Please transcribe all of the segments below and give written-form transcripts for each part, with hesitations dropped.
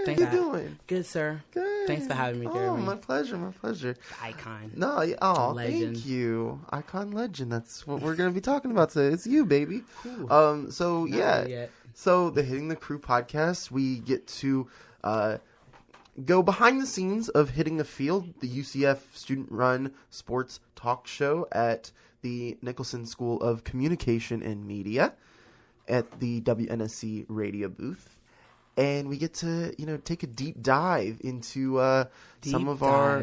How you doing? Good, sir. Good. Thanks for having me, Jeremy. Oh, my pleasure. Icon. No, thank you. Icon legend. That's what we're going to be talking about today. It's you, baby. Cool. So, the Hitting the Crew podcast, we get to go behind the scenes of Hitting the Field, the UCF student-run sports talk show at the Nicholson School of Communication and Media at the WNSC radio booth. And we get to, take a deep dive into some of our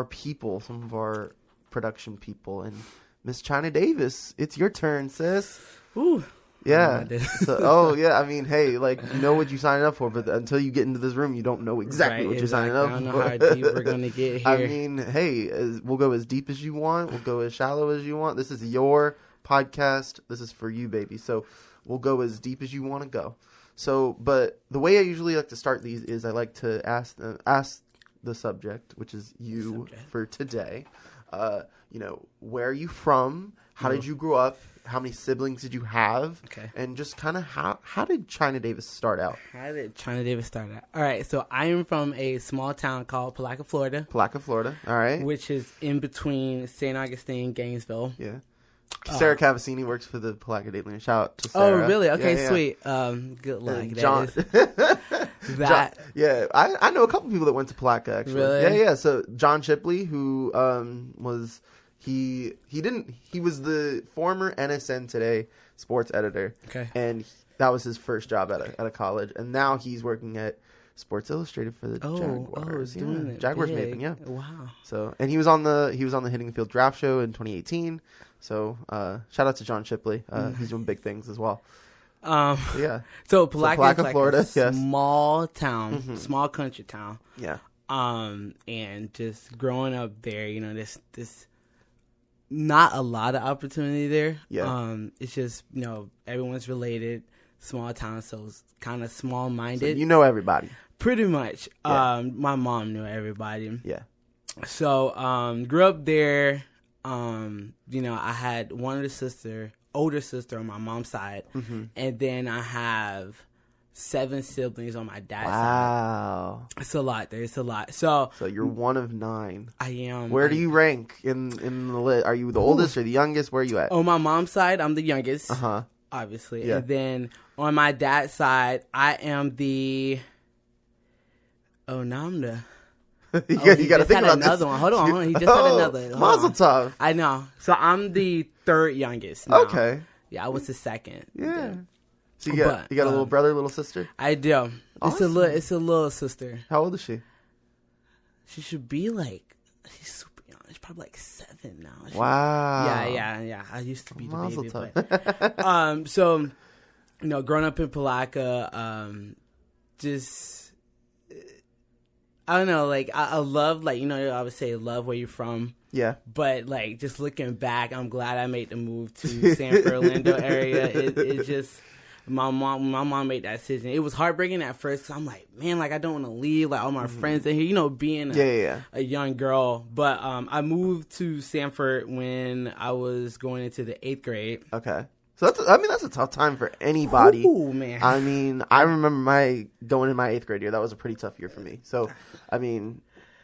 people, some of our production people. And Miss China Davis, it's your turn, sis. Ooh. Yeah. I mean, hey, you know what you signed up for, but until you get into this room, you don't know exactly what you're signing up for. I don't know how deep we're going to get here. I mean, hey, we'll go as deep as you want. We'll go as shallow as you want. This is your podcast. This is for you, baby. So we'll go as deep as you want to go. So, but the way I usually like to start these is I like to ask the subject, which is you for today. Where are you from? How did you grow up? How many siblings did you have? Okay. And just kind of how did China Davis start out? All right, so I am from a small town called Palaca, Florida. All right. Which is in between St. Augustine, Gainesville. Yeah. Sarah Cavassini works for the Palaca Daily News. Shout out to Sarah. Oh, really? Okay, sweet. Good luck. John. I know a couple people that went to Palaca, actually. Really? Yeah. So John Shipley, who was... He was the former NSN Today sports editor. Okay. And that was his first job at a college. And now he's working at Sports Illustrated for the Jaguars. Jaguars Maven, yeah. Wow. So, and he was on the Hitting the Field draft show in 2018. So, shout out to John Shipley. He's doing big things as well. So Palaca is Florida, a small town, small country town. Yeah. And just growing up there, this not a lot of opportunity there. Yeah. It's just, everyone's related, small town, so it's kind of small-minded. So you know everybody. Pretty much. Yeah. My mom knew everybody. Yeah. So, grew up there. I had older sister on my mom's side, and then I have 7 siblings on my dad's side. Wow. It's a lot there. It's a lot. So you're one of 9. I am. Where do you rank in the list? Are you the oldest or the youngest? Where are you at? On my mom's side, I'm the youngest. Obviously. Yeah. And then on my dad's side, I am the... Oh, now I'm the... you got to think about another this. One. Hold on. He just had another. Mazel tov. I know. So I'm the 3rd youngest now. Okay. Yeah, I was the 2nd. Yeah. So you got a little brother, little sister? I do. Awesome. It's a little sister. How old is she? She should be she's super young. She's probably 7 now. Wow. Yeah. I used to be the Mazel baby. tov. So, growing up in Palaca, just, I don't know, I love, I would say love where you're from. Yeah. But, just looking back, I'm glad I made the move to Sanford, Orlando area. It just... My mom made that decision. It was heartbreaking at first because I'm like, man, I don't want to leave, all my friends in here, being a young girl. But I moved to Sanford when I was going into the 8th grade. Okay. So that's a tough time for anybody. Oh, man. I mean, I remember going in my 8th grade year. That was a pretty tough year for me. So, I mean,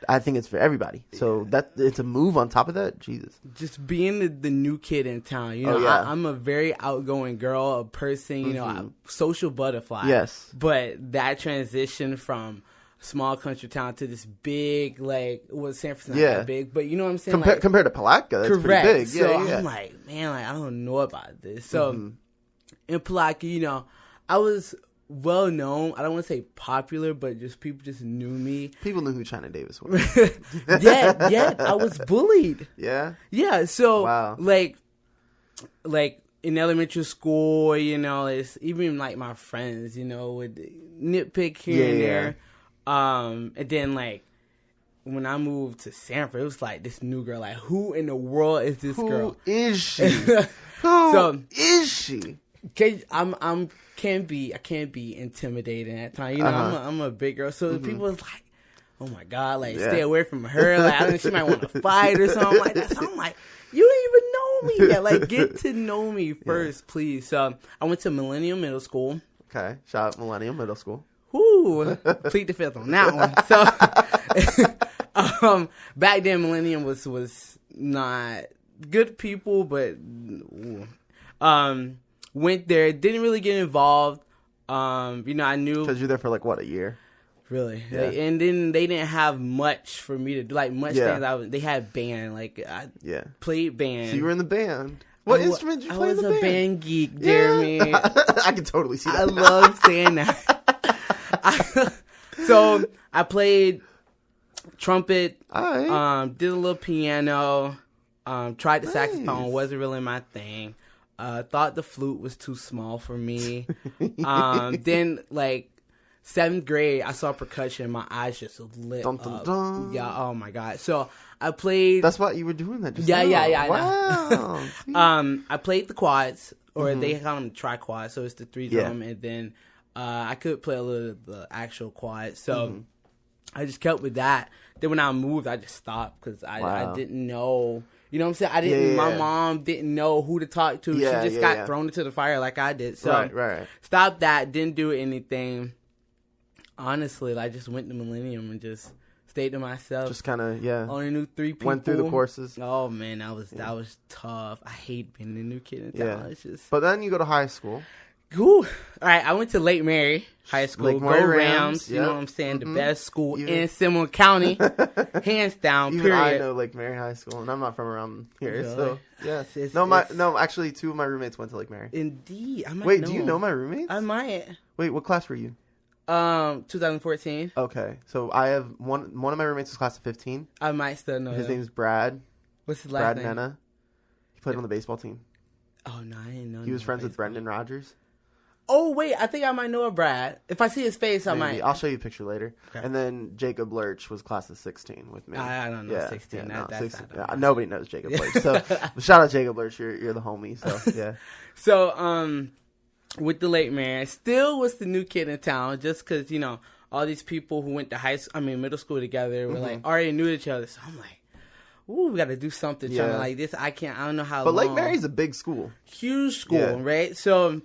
I think it's for everybody. So it's a move on top of that. Jesus. Just being the new kid in town. I'm a very outgoing girl, a person, a social butterfly. Yes. But that transition from small country town to this big, San Francisco not that big, but you know what I'm saying? Compared to Palaca, that's correct. Pretty big. So I'm like, man, I don't know about this. So in Palaca, I was well known. I don't want to say popular, but just people just knew me. People knew who China Davis was. yeah, I was bullied. Yeah? Yeah, so, wow. In elementary school, it's even, my friends, would nitpick here and there. And then, when I moved to Sanford, it was, this new girl. Who in the world is this girl? Who is she? Who is she? I can't be intimidating at times. I'm a big girl, so people was like, "Oh my god, stay away from her." I think she might want to fight or something like that. So I'm like, "You don't even know me yet. Get to know me first, please." So I went to Millennium Middle School. Okay, shout out Millennium Middle School. plead the fifth on that one. So, back then, Millennium was not good people, but went there, didn't really get involved. I knew because you're there for like what, a year? Really, Yeah. And then they didn't have much for me to do, like much things. They had band, like I played band. So you were in the band. What instrument did you play in the band? I was a band geek, Jeremy. Yeah. I can totally see that. I love saying that. So I played trumpet. Did a little piano. Tried the saxophone. Wasn't really my thing. Thought the flute was too small for me. Then like 7th grade, I saw percussion. My eyes just lit dun, dun, up. dun. Yeah. Oh my god. So I played. That's why you were doing that. Just Yeah. Wow. I played the quads, or they call them tri-quads. So it's the 3 drum, and then I could play a little of the actual quad. So I just kept with that. Then when I moved, I just stopped because I didn't know. You know what I'm saying? I didn't. My mom didn't know who to talk to. Yeah, she just got thrown into the fire like I did. So right. Stopped that. Didn't do anything. Honestly, I just went to Millennium and just stayed to myself. Just kind of Only knew 3 people. Went through the courses. Oh man, that was tough. I hate being the new kid in town. It's just. But then you go to high school. Cool. All right, I went to Lake Mary High School. Lake Mary Go Rams. You know what I'm saying? The best school in Seminole County, hands down. Even period. I know Lake Mary High School, and I'm not from around here. Really? So yeah. It's- Actually, 2 of my roommates went to Lake Mary. Indeed, I might. Wait, know do you know my roommates? I might. Wait, what class were you? 2014. Okay, so I have one of my roommates is class of 15. I might still know His him. name's Brad. What's his last name? Brad Nena. He played on the baseball team. Oh no, I didn't know. He was friends with Brendan Rodgers. Oh wait, I think I might know a Brad. If I see his face, I might. I'll show you a picture later. Okay. And then Jacob Lurch was class of 16 with me. I don't know 16. Yeah, That's 16. not know. Nobody knows Jacob Lurch. So shout out Jacob Lurch. You're the homie. So yeah. So with the Lake Mary, still was the new kid in town, just because all these people who went to middle school together were like already knew each other. So I'm like, ooh, we got to do something. Yeah. Like this, I don't know how. But long. Lake Mary's a big school. Huge school, right? So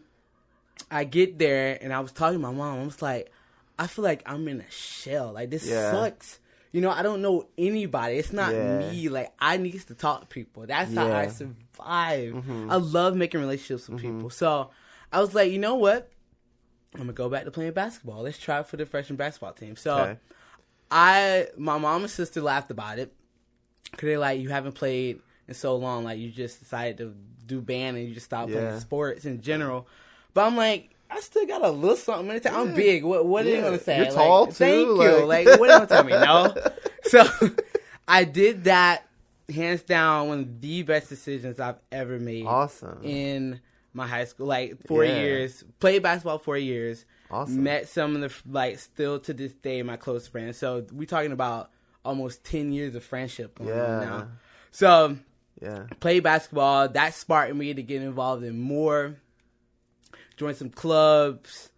I get there and I was talking to my mom. I was like, I feel like I'm in a shell. Like this sucks. I don't know anybody. It's not me. Like I need to talk to people. That's how I survive. I love making relationships with people. So I was like, you know what? I'm gonna go back to playing basketball. Let's try for the freshman basketball team. So my mom and sister laughed about it because they're like, you haven't played in so long. Like you just decided to do band and you just stopped playing sports in general. But I'm like, I still got a little something in it. I'm big. What are they gonna say? You're tall too. Thank you. Like what are they gonna tell me? No. So I did that. Hands down, one of the best decisions I've ever made. Awesome. In my high school, like 4 years, played basketball 4 years. Awesome. Met some of the still to this day my close friends. So we talking about almost 10 years of friendship going on now. So played basketball. That sparked me to get involved in more. Joined some clubs.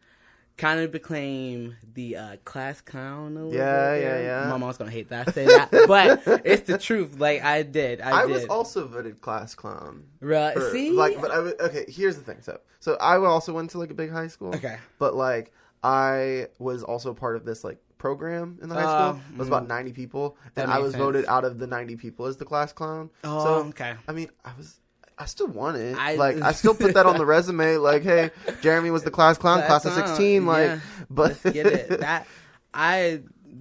Kind of became the class clown a little bit. Yeah. My mom's gonna hate that I say that, but it's the truth. Like I did. I was also voted class clown. Right? See, okay. Here's the thing. So I also went to like a big high school. Okay, but like I was also part of this like program in the high school. It was about 90 people, and I was voted out of the 90 people as the class clown. Oh, so, okay. I mean, I still won it. I still put that on the resume. Like, hey, Jeremy was the class clown, class of 16. Like, but let's get it.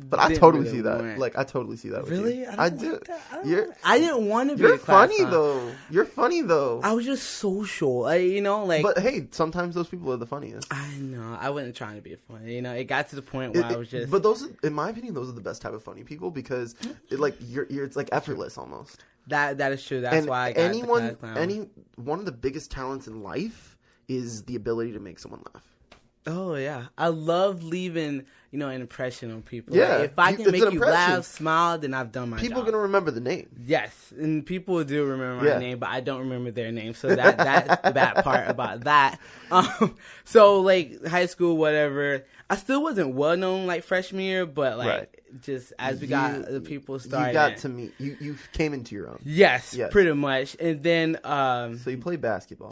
But I totally see that. Like, I totally see that. Really? With you. I do. I didn't want to be. You're funny though. You're funny though. I was just social. But hey, sometimes those people are the funniest. I know. I wasn't trying to be funny. It got to the point where I was just. But those, in my opinion, those are the best type of funny people because it's like effortless almost. That is true. That's why I got the class clown. One of the biggest talents in life is the ability to make someone laugh. Oh yeah, I love leaving an impression on people. Yeah. Like, if I can make you laugh, impression. smile, then I've done my People job. are going to remember the name. Yes, and people do remember my name, but I don't remember their name. So that's the bad part about that. So like high school, whatever. I still wasn't well known like freshman year, but like just as we got the people started, you got to meet. You came into your own. Yes, pretty much. And then so you played basketball.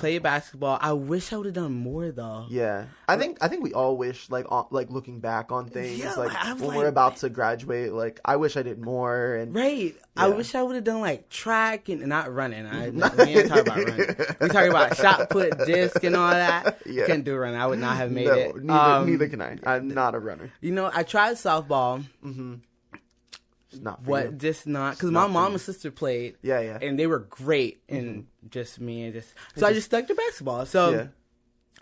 I wish I would have done more though. Yeah, I think we all wish like looking back on things when like, we're about to graduate. Like I wish I did more. And I wish I would have done like track and not running. We ain't talking about running. We talking about shot put, disc, and all that. Yeah. Couldn't do running. I would not have made it. Neither can I. I'm not a runner. I tried softball. Just not for you. Just not because my mom and sister played. Yeah. And they were great, and just me and I just stuck to basketball. So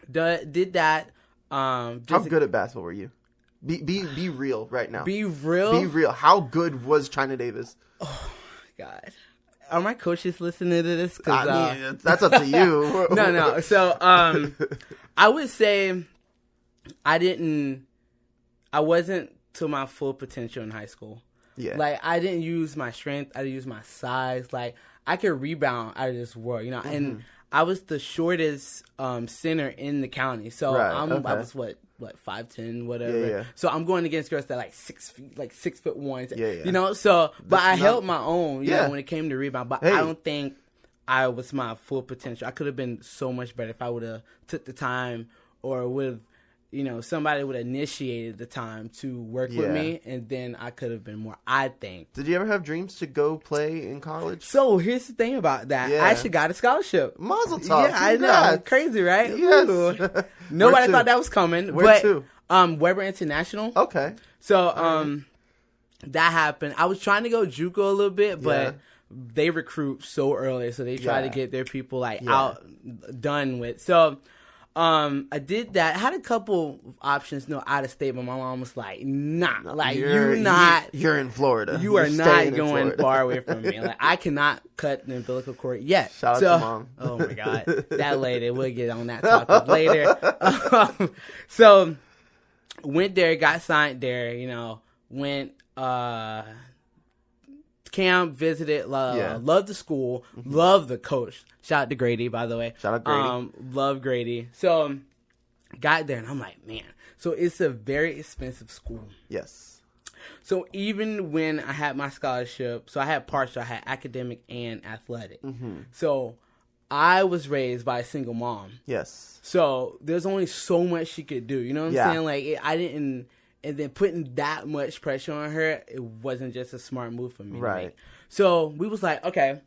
did that. How good at basketball were you? Be real right now. Be real. Be real. How good was China Davis? Oh God. Are my coaches listening to this? I mean, that's up to you. No. So, I would say I wasn't to my full potential in high school. Yeah. Like, I didn't use my strength. I didn't use my size. Like, I could rebound out of this world, and I was the shortest center in the county. So, I was what 5'10", whatever. Yeah. So I'm going against girls that are like 6 feet, like 6'1". Yeah. So, but I held my own, when it came to rebound. But I don't think I was my full potential. I could have been so much better if I would have took the time, or would have, somebody would have initiated the time to work with me, and then I could have been more, I think. Did you ever have dreams to go play in college? So here's the thing about that. I actually got a scholarship. Mazel tov. Yeah, I know. Crazy, right? Yes. Nobody thought that was coming. Where to? Weber International. Okay. So that happened. I was trying to go JUCO a little bit, but they recruit so early, so they try to get their people out done with. So I did that. I had a couple options, out of state, but my mom was like, "Nah, like you're in Florida. You are not going far away from me. Like I cannot cut the umbilical cord yet." Shout out to mom. Oh my God, that lady. We'll get on that topic later. So went there, got signed there. Went camp, visited, loved the school, loved the coach. Shout out to Grady, by the way. Shout out Grady. Love Grady. So got there and I'm like, man. So it's a very expensive school. Yes. So even when I had my scholarship, so I had partial, I had academic and athletic. So I was raised by a single mom. Yes. So there's only so much she could do. You know what I'm saying? Like I didn't. And then putting that much pressure on her, it wasn't just a smart move for me. Right. To make. So we was like, okay,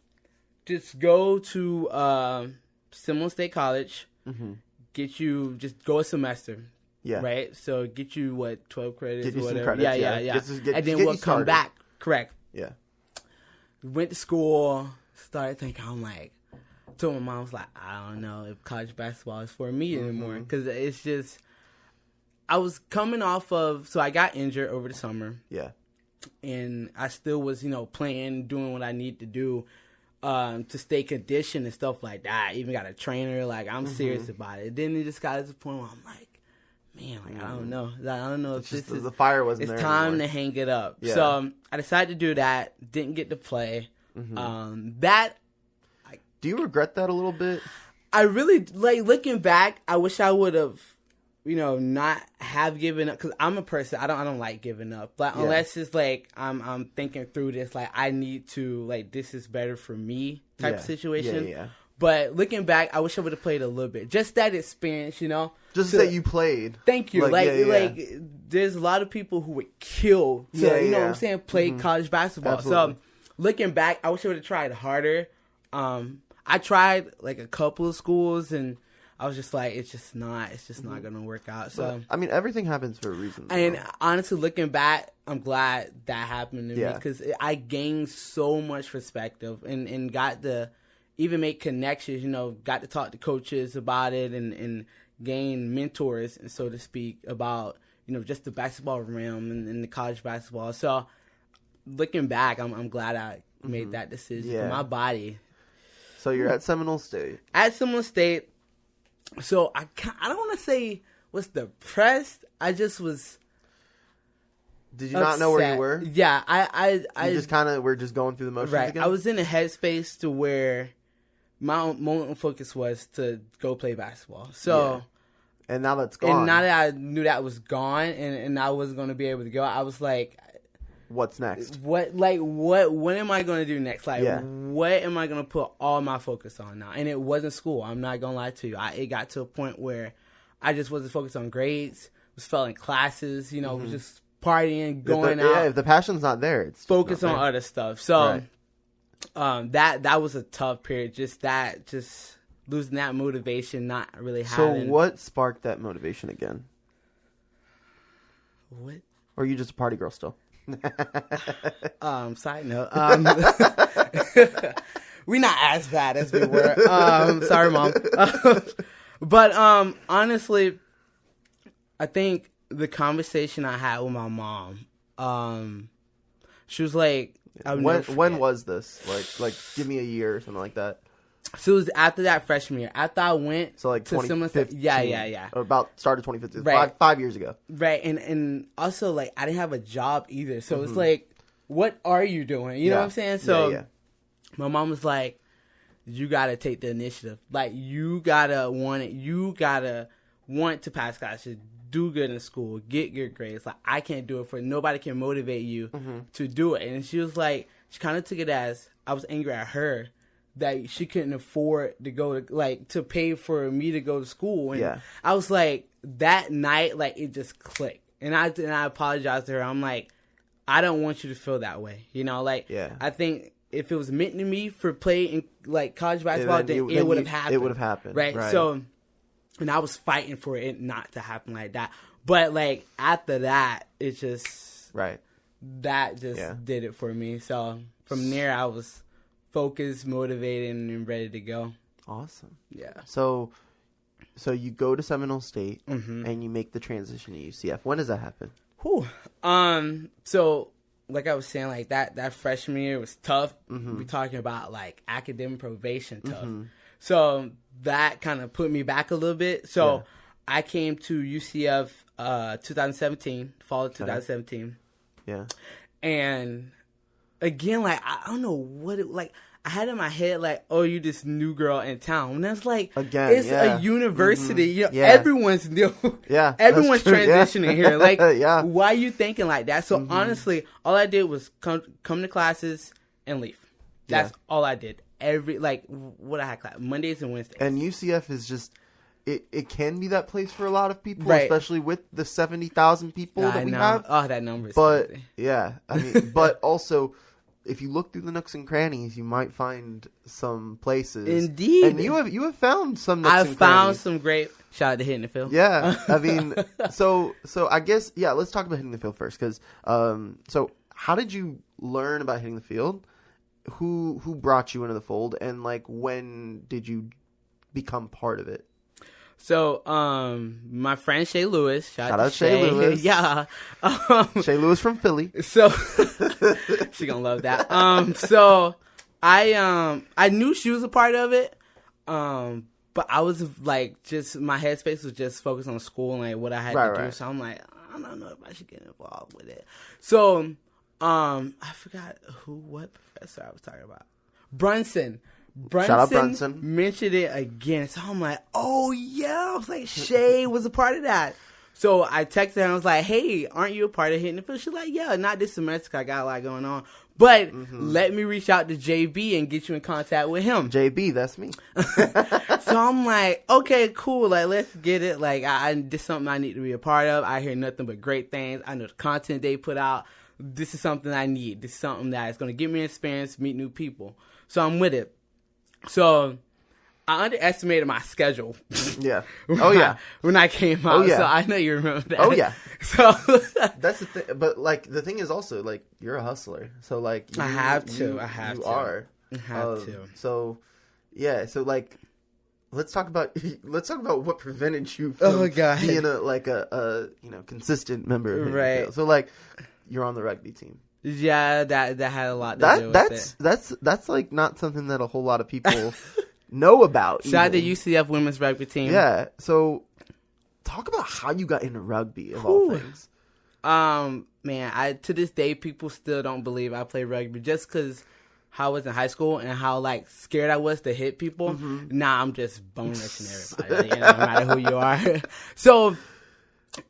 just go to Seminole State College. Just go a semester. Yeah. Right. So get you 12 credits get you or whatever. Some credits, Yeah. And then we'll come back. Correct. Yeah. Went to school. Started thinking. I'm like, told my mom, I was like, I don't know if college basketball is for me anymore, because it's just. I was coming off of, so I got injured over the summer. Yeah. And I still was, playing, doing what I need to do to stay conditioned and stuff like that. I even got a trainer. Like, I'm serious about it. Then it just got to the point where I'm like, man, I don't know. I don't know if this is... The fire wasn't there It's time anymore. to hang it up. Yeah. So I decided to do that. Didn't get to play. Do you regret that a little bit? I really, looking back, I wish I would have... not have given up, because I'm a person, I don't like giving up, but unless it's like I'm thinking through this, like I need to, like this is better for me type of situation. Yeah. But looking back, I wish I would have played a little bit, just that experience, Just that you played. Thank you. Like there's a lot of people who would kill to, you know what I'm saying, play college basketball. Absolutely. So looking back, I wish I would have tried harder. I tried like a couple of schools and I was just like, it's just not going to work out. So, I mean, everything happens for a reason. And honestly, looking back, I'm glad that happened to me, because I gained so much perspective and got to even make connections, got to talk to coaches about it and gain mentors, and so to speak, about, just the basketball realm and the college basketball. So looking back, I'm glad I made that decision for my body. So you're at Seminole State. At Seminole State. So I don't want to say was depressed. I just was. Did you not know where you were? Yeah, I just kind of were just going through the motions right. again? I was in a headspace to where my moment focus was to go play basketball. So, and now that's gone. And now that I knew that was gone, and I wasn't going to be able to go, I was like, "What's next? What am I going to do next? Like, what am I going to put all my focus on now?" And it wasn't school. I'm not going to lie to you. It got to a point where I just wasn't focused on grades. Was failing classes. Was just partying, going out. Yeah, if the passion's not there, it's focus on other stuff. So, that was a tough period. Just losing that motivation, not really having. So what sparked that motivation again? What? Or are you just a party girl still? Side note. We're not as bad as we were. Sorry, Mom. But honestly, I think the conversation I had with my mom, she was like, when was this? Like give me a year or something like that. So it was after that freshman year. After I went to 2015. Yeah. Or about started 2015. Right. 5 years ago. Right. And also, like, I didn't have a job either. So it's like, what are you doing? You know what I'm saying? So my mom was like, you got to take the initiative. Like, you got to want it. You got to want to pass classes, do good in school, get good grades. Like, I can't do it for nobody can motivate you to do it. And she was like, she kind of took it as I was angry at her that she couldn't afford to go to pay for me to go to school. And I was like, that night, like, it just clicked. And I apologized to her. I'm like, I don't want you to feel that way. I think if it was meant to me for playing like college basketball, then it would have happened. It would have happened. Right. So, and I was fighting for it not to happen like that. But like after that, it just that just did it for me. So from there, I was focused, motivated, and ready to go. Awesome. Yeah. So you go to Seminole State and you make the transition to UCF. When does that happen? Whew. So like I was saying, like that freshman year was tough. We're talking about like academic probation tough. So that kind of put me back a little bit. So I came to UCF 2017, fall of 2017. Yeah. And again, like, I don't know what it, like, I had in my head, like, oh, you this new girl in town. And that's like, again, it's a university. Everyone's new. Everyone's transitioning here. Like, why are you thinking like that? So honestly, all I did was come to classes and leave. That's all I did. What I had class Mondays and Wednesdays. And UCF is just, it can be that place for a lot of people, especially with the 70,000 people that we have. Oh, that number is crazy. I mean, but also, if you look through the nooks and crannies, you might find some places. Indeed. And you have found some nooks and crannies. I've found some great... Shout out to Hitting the Field. Yeah. I mean, so I guess, let's talk about Hitting the Field first. Because, so how did you learn about Hitting the Field? Who brought you into the fold? And, like, when did you become part of it? So, my friend Shay Lewis. Shout out to Shay Lewis. Yeah. Shay Lewis from Philly. So, she gonna love that. So, I knew she was a part of it. But I was like, just, my headspace was just focused on school and like what I had to do. So I'm like, I don't know if I should get involved with it. So, I forgot what professor I was talking about. Brunson. Shout out Brunson. Mentioned it again. So I'm like, oh yeah. I was like, Shay was a part of that. So I texted her and I was like, hey, aren't you a part of Hitting the Field? She's like, yeah, not this semester. I got a lot going on. But let me reach out to JB and get you in contact with him. JB, that's me. So I'm like, okay, cool. Like, let's get it. Like, this is something I need to be a part of. I hear nothing but great things. I know the content they put out. This is something I need. This is something that is going to give me experience, meet new people. So I'm with it. So I underestimated my schedule. Yeah. Oh, yeah. When I came out. Oh, yeah. So I know you remember that. Oh, yeah. So that's the thing. But, like, the thing is also, like, you're a hustler. So, like, I have to. You are. I have to. So, yeah. So, like, let's talk about what prevented you from being a consistent member of the field. So, like, you're on the rugby team. Yeah, that had a lot to do with it. That's like not something that a whole lot of people know about. Shout out to UCF women's rugby team. Yeah. So talk about how you got into rugby of all things. Man, to this day, people still don't believe I play rugby just because how I was in high school and how like scared I was to hit people. Nah, I'm just bone rushing everybody, no matter who you are. So,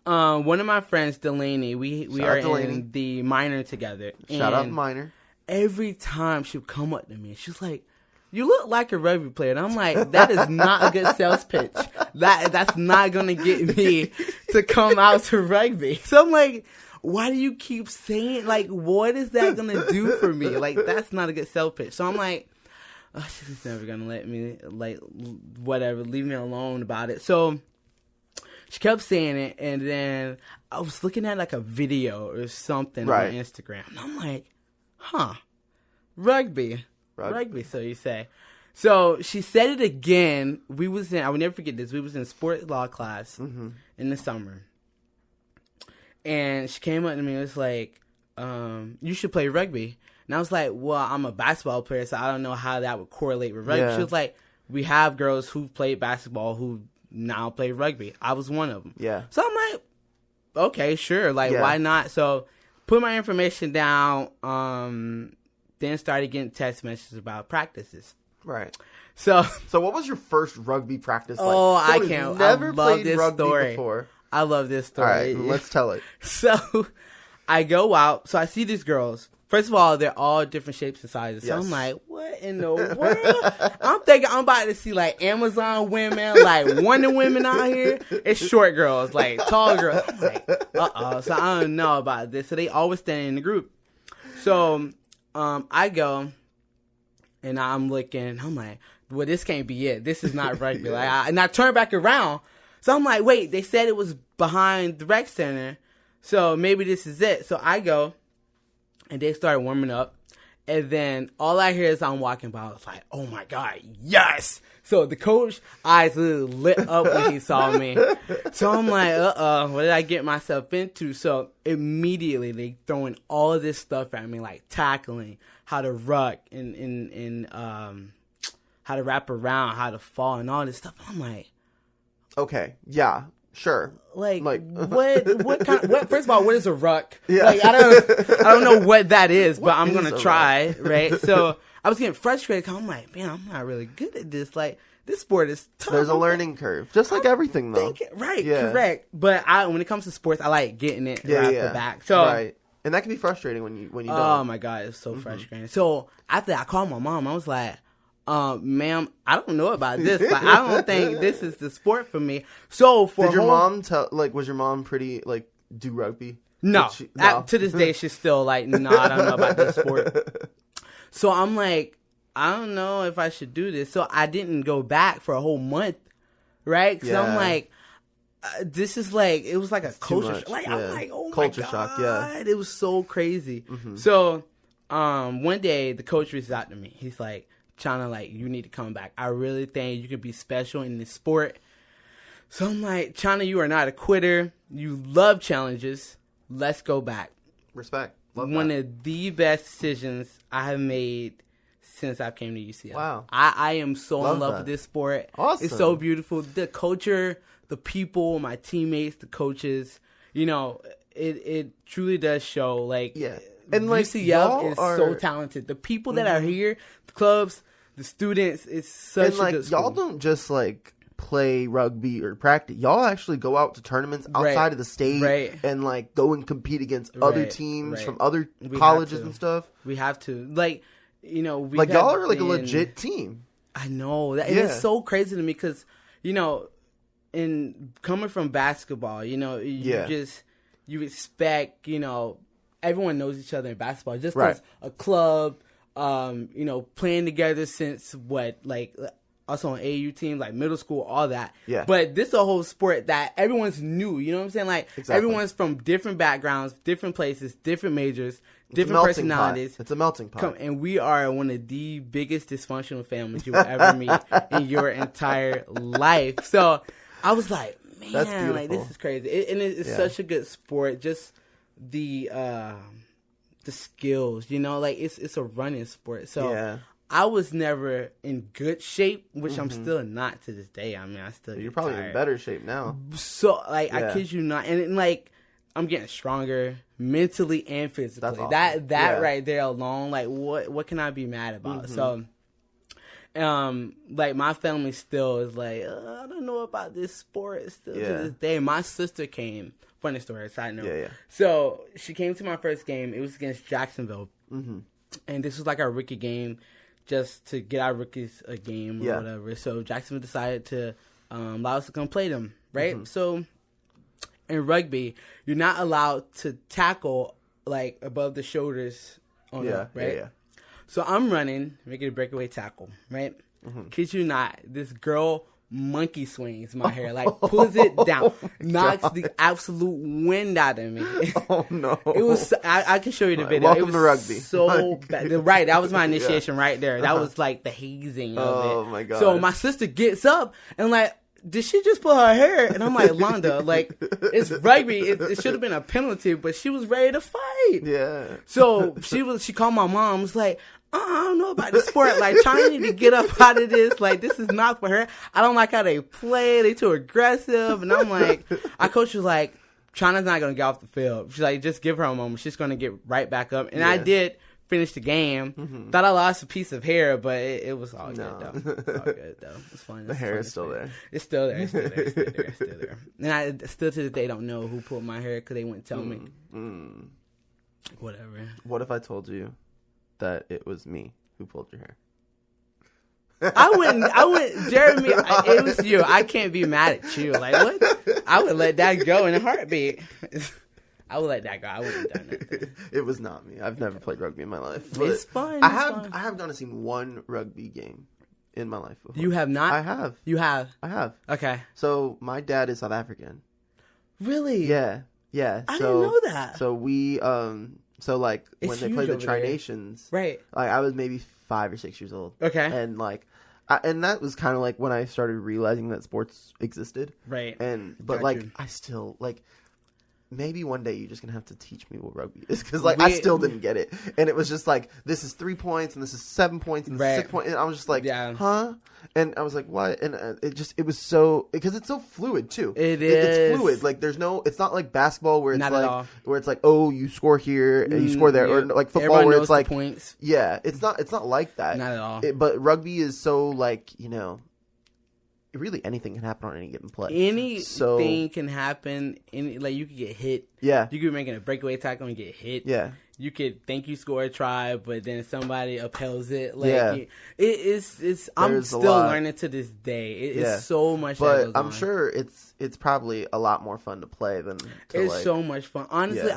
one of my friends, Delaney, we are in the minor together. Shout out minor. Every time she would come up to me, she was like, "You look like a rugby player." And I'm like, that is not a good sales pitch. That's not gonna get me to come out to rugby. So I'm like, why do you keep saying, like, what is that going to do for me? Like, that's not a good sell pitch. So I'm like, oh, she's never going to let me, like, whatever, leave me alone about it. So she kept saying it, and then I was looking at, like, a video or something on Instagram. And I'm like, rugby, so you say. So she said it again. I would never forget this. We was in sports law class in the summer. And she came up to me and was like, you should play rugby. And I was like, well, I'm a basketball player, so I don't know how that would correlate with rugby. She was like, we have girls who played basketball who now play rugby. I was one of them. Yeah. So I'm like, okay, sure. Like, why not? So put my information down, then started getting text messages about practices. Right. So what was your first rugby practice like? Oh, I can't. Never I love played this rugby story. before. I love this story. All right, let's tell it. So I go out. So I see these girls. First of all, they're all different shapes and sizes. So I'm like, what in the world? I'm thinking I'm about to see like Amazon women, like Wonder Women out here. It's short girls, like tall girls. I'm like, So I don't know about this. So they always stand in the group. So I go and I'm looking. I'm like, well, this can't be it. This is not rugby. And I turn back around. So I'm like, wait, they said it was behind the rec center, so maybe this is it. So I go, and they start warming up, and then all I hear is I'm walking by. I was like, oh my God, yes! So the coach eyes lit up when he saw me. So I'm like, what did I get myself into? So immediately they throwing all of this stuff at me, like tackling, how to ruck, and how to wrap around, how to fall, and all this stuff. I'm like, okay, yeah, sure. Like what kind of, first of all, what is a ruck? Yeah. Like I don't know what that is, but I'm gonna try, right? So I was getting frustrated because I'm like, man, I'm not really good at this. Like this sport is tough. There's a learning curve, just like everything though. Correct. But when it comes to sports, I like getting it right off the back. So and that can be frustrating when you don't. Oh my God, it's so frustrating. So after I called my mom, I was like, ma'am, I don't know about this. Like, I don't think this is the sport for me. So did your mom was your mom pretty like do rugby? No. To this day, she's still like, no, I don't know about this sport. So I'm like, I don't know if I should do this. So I didn't go back for a whole month, right? So I'm like, this is like, it was like a culture shock. Like, I'm like, oh culture my God. Shock, yeah. It was so crazy. So one day, the coach reached out to me. He's like, China, like, you need to come back. I really think you can be special in this sport. So I'm like, China, you are not a quitter. You love challenges. Let's go back. Respect. Love One of the best decisions I have made since I came to UCL. Wow. I am so in love with this sport. Awesome. It's so beautiful. The culture, the people, my teammates, the coaches, you know, it truly does show, like, and like, UCL is so talented. The people that are here, the clubs, the students, it's such a good school. Y'all don't just like play rugby or practice. Y'all actually go out to tournaments outside of the state and like go and compete against other teams from other colleges and stuff. We have to, like, you know, like y'all are like a legit team. I know that, and it's so crazy to me because, you know, in coming from basketball, you know, you expect, you know, everyone knows each other in basketball just because a club, you know, playing together since also on AAU teams, like middle school, all that. Yeah. But this is a whole sport that everyone's new. You know what I'm saying? Like, everyone's from different backgrounds, different places, different majors, different personalities. It's a melting pot. And we are one of the biggest dysfunctional families you will ever meet in your entire life. So I was like, man, like, this is crazy. And it's such a good sport. Just the skills, you know, like it's a running sport. So I was never in good shape, which I'm still not to this day. I mean, I still You're probably in better shape now. So, like, I kid you not. And like, I'm getting stronger mentally and physically. That's awesome. That right there alone, like what can I be mad about? So, like my family still is like, I don't know about this sport still to this day. My sister came. Funny story, side note. Yeah. So she came to my first game. It was against Jacksonville, and this was like our rookie game, just to get our rookies a game or whatever. So Jacksonville decided to allow us to come play them, right? So in rugby, you're not allowed to tackle like above the shoulders on up, right? Yeah. So I'm running, making a breakaway tackle, right? Kid you not, this girl monkey swings my hair, like pulls it down, knocks the absolute wind out of me. Oh no! It was. I can show you the video. Welcome to rugby. So bad. Right, that was my initiation right there. That was like the hazing of it. Oh my god! So my sister gets up and like, did she just pull her hair? And I'm like, Londa, like, it's rugby. It should have been a penalty, but she was ready to fight. Yeah. So she called my mom. Was like, I don't know about the sport. Like, China need to get up out of this. Like, this is not for her. I don't like how they play. They too aggressive. And I'm like, our coach was like, China's not going to get off the field. She's like, just give her a moment. She's going to get right back up. And I did finish the game. Thought I lost a piece of hair, but it was all good, though. It was all good, though. It's fun. The hair is still there. It's still there. It's still there. It's still there. It's still there. And I still to this day don't know who pulled my hair because they wouldn't tell me. Whatever. What if I told you that it was me who pulled your hair? I wouldn't, Jeremy, it was you. I can't be mad at you. Like, what? I would let that go in a heartbeat. I would let that go. I wouldn't have done that. It was not me. I've never played rugby in my life. It's fun. I have gone to see one rugby game in my life before. You have not? I have. You have? I have. Okay. So my dad is South African. Really? Yeah. I didn't know that. So we so like It's when they huge played the over Tri there. Nations, Right. like I was maybe 5 or 6 years old. Okay. And like and that was kind of like when I started realizing that sports existed. Right. But Got like you. I still like maybe one day you're just gonna have to teach me what rugby is because like I still didn't get it, and it was just like this is 3 points and this is 7 points and this is 6 points, and I was just like, huh? And I was like, what? And it was so because it's so fluid too. It's fluid. Like there's no, it's not like basketball where it's like oh you score here and you score there, or like football Everyone where knows it's like the points. Yeah, it's not like that. Not at all. But rugby is so like really anything can happen on any given play. Anything can happen. Like you could get hit. Yeah. You could be making a breakaway tackle and get hit. Yeah. You could think you score a try, but then somebody upheld it. Like it's. I'm still learning to this day. It's so much. But I'm sure it's probably a lot more fun to play than. It's so much fun. Honestly,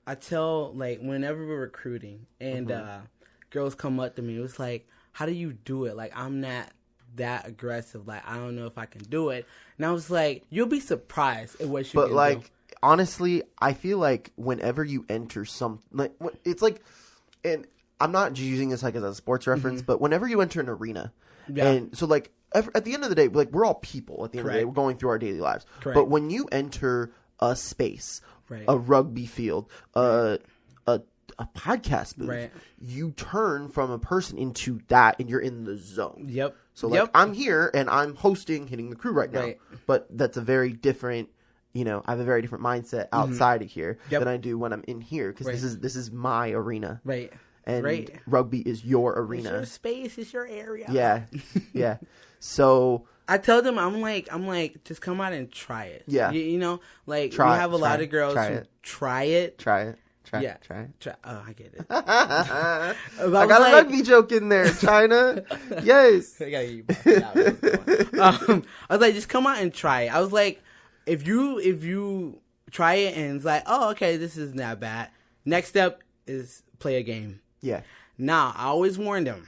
I tell like whenever we're recruiting and girls come up to me, it's like, how do you do it? Like I'm not that aggressive. Like I don't know if I can do it. And I was like, you'll be surprised at what you can do. But like honestly, I feel like whenever you enter it's like, and I'm not just using this like as a sports reference, but whenever you enter an arena, and so like at the end of the day, like we're all people. At the end of the day, we're going through our daily lives. Correct. But when you enter a space, a rugby field, a podcast booth, you turn from a person into that, and you're in the zone. Yep. So like I'm here and I'm hosting Hitting the Crew right now, but that's a very different. I have a very different mindset outside of here than I do when I'm in here because this is my arena, right? And rugby is your arena. It's your space. It's your area. Yeah, yeah. So I tell them, I'm like, just come out and try it. Yeah, like we have a lot of girls who try it. Try. Oh, I get it. I got a rugby joke in there, China. Yes. I was like, just come out and try it. I was like, if you try it and it's like, oh, okay, this is not bad. Next step is play a game. Yeah. Now, I always warn them.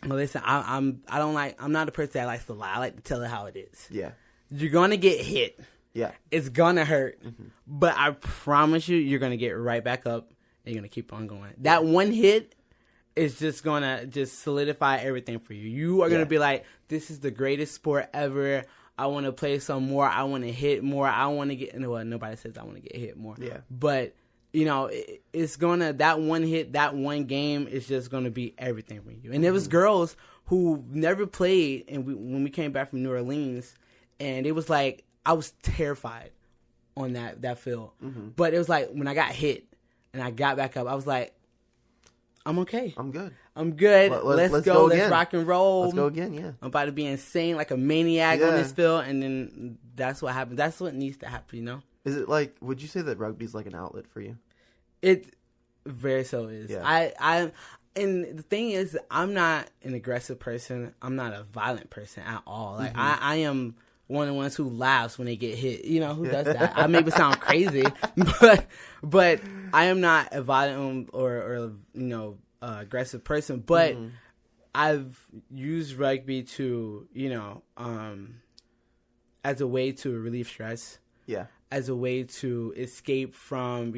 Well, listen, I'm not a person that likes to lie. I like to tell it how it is. Yeah. You're gonna get hit. Yeah. It's gonna hurt. But I promise you're gonna get right back up and you're gonna keep on going. That one hit is just gonna solidify everything for you. You are gonna be like, this is the greatest sport ever. I want to play some more. I want to hit more. I want to get. Well, nobody says I want to get hit more. Yeah. But it's gonna, that one hit, that one game is just gonna be everything for you. And there was girls who never played, and when we came back from New Orleans, and it was like I was terrified on that field. Mm-hmm. But it was like when I got hit and I got back up, I was like, I'm okay. I'm good. Let's go. Let's rock and roll. Let's go again, yeah. I'm about to be insane like a maniac on this field. And then that's what happened. That's what needs to happen, you know? Is it like, would you say that rugby is like an outlet for you? It very so is. Yeah. And the thing is, I'm not an aggressive person. I'm not a violent person at all. Like, I am one of the ones who laughs when they get hit. You know, who does that? I maybe sound crazy, but I am not a violent or aggressive person. But I've used rugby to, as a way to relieve stress. Yeah. As a way to escape from,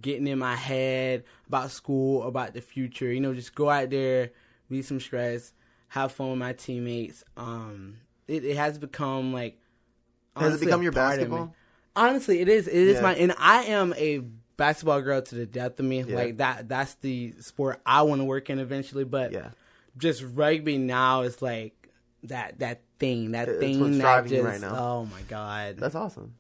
getting in my head about school, about the future. Just go out there, relieve some stress, have fun with my teammates. It has become like, has it become your basketball? Honestly, it is. It is and I am a basketball girl to the death of me. Yeah. Like that's the sport I want to work in eventually. But just rugby now is like that thing that driving you just right now. Oh my God, that's awesome.